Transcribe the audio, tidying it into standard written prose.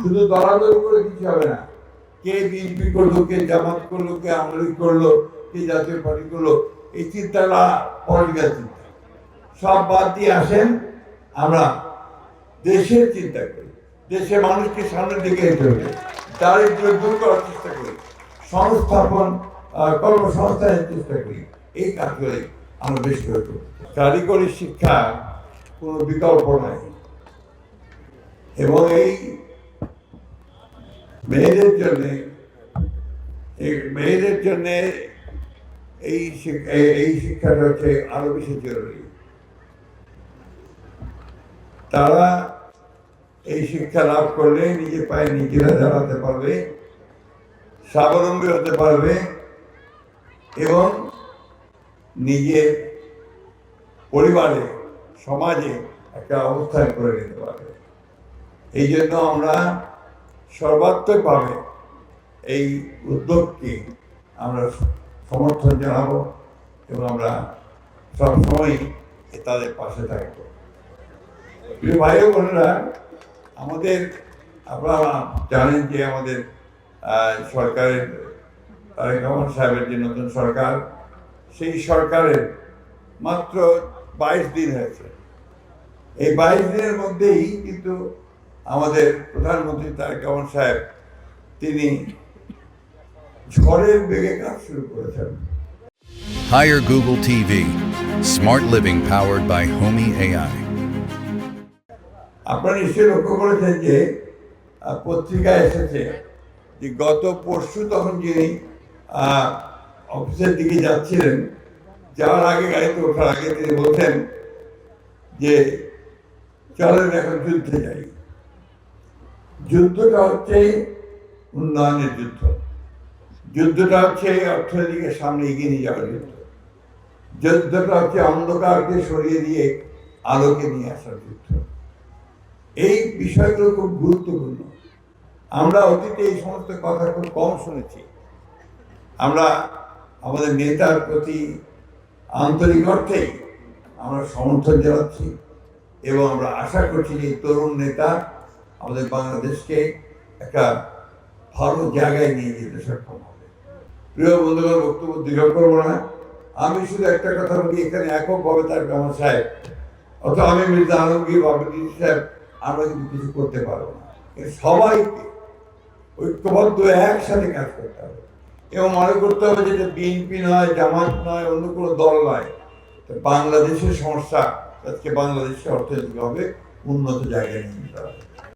শুধু দলাদলি করে কিছু হবে না। কে বিএনপি করলো, কে জামাত করলো, কে আওয়ামী লীগ করলো, কে জাতীয় পার্টি করলো, এই চিন্তাটা পলিটিক্যাল চিন্তা। সব বাদ দিয়ে আসেন, আমরা দেশের চিন্তা করি, দেশের মানুষকে সামনের দিকে যেতে হবে, দারিদ্র দূর করার চেষ্টা করি, সংস্থাপন কর্মসংস্থানের চেষ্টা করি। এই কাজগুলি আমরা বেশি করে করি। কারিগরি শিক্ষা কোনো বিকল্প নাই, এবং এই মেয়েদের জন্য এই শিক্ষাটা হচ্ছে আরো বেশি জরুরি। তারা এই শিক্ষা লাভ করলে নিজের পায়ে নিজেরা দাঁড়াতে পারবে, স্বাবলম্বী হতে পারবে এবং নিজের পরিবারে সমাজে একটা অবস্থান করে নিতে পারবে। এই জন্য আমরা সর্বাত্মকভাবে এই উদ্যোগকে আমরা সমর্থন জানাবো এবং আমরা সবসময় তাদের পাশে থাকবো। প্রিয় ভাই ও বোনেরা, আমাদের আপনারা জানেন যে আমাদের সরকারের তারেক রহমান সাহেবের যে নতুন সরকার, সেই সরকারের মাত্র 22 দিন হয়েছে। এই 22 দিনের মধ্যেই কিন্তু আমাদের প্রধানমন্ত্রী তারেক রহমান সাহেব তিনি ঝড়ের বেগে কাজ শুরু করেছেন। Hire Google TV. Smart living powered by Homey AI. আপনারা নিশ্চয়ই লক্ষ্য করেছেন যে পত্রিকায় এসেছে যে গত পরশু তখন যিনি অফিসের দিকে যাচ্ছিলেন, যাওয়ার আগে গাড়িতে ওঠার আগে তিনি বলছেন যে চলেন এখন যুদ্ধে যাই। যুদ্ধটা হচ্ছে উন্নয়নের যুদ্ধ, যুদ্ধটা হচ্ছে অর্থনীতিকে সামনে এগিয়ে নিয়ে যাওয়ার যুদ্ধ, যুদ্ধটা হচ্ছে অন্ধকারকে সরিয়ে দিয়ে আলোকে নিয়ে আসার যুদ্ধ। এই বিষয়গুলো খুব গুরুত্বপূর্ণ। আমরা অতীতে এই সমস্ত কথা খুব কম শুনেছি। আমরা আমাদের নেতার প্রতি আন্তরিক অর্থেই আমরা সমর্থন জানাচ্ছি এবং আমরা আশা করছি যে তরুণ নেতা আমাদের বাংলাদেশকে একটা ভালো জায়গায় নিয়ে যেতে সক্ষম হবে। প্রিয় বন্ধুগণ, বক্তব্য দীর্ঘ করবো না। আমি শুধু একটা কথা বলি, এখানে এককভাবে তারেক রহমান সাহেব অথবা আমি মির্জা আলমগীর বা সাহেব আমরা কিন্তু কিছু করতে পারবো না। সবাইকে ঐক্যবদ্ধ একসাথে কাজ করতে হবে এবং মনে করতে হবে যে বিএনপি নয়, জামাত নয়, অন্য কোনো দল নয়, বাংলাদেশের সমস্যা আজকে বাংলাদেশের অর্থনৈতিকভাবে উন্নত জায়গায় নিয়ে যেতে হবে।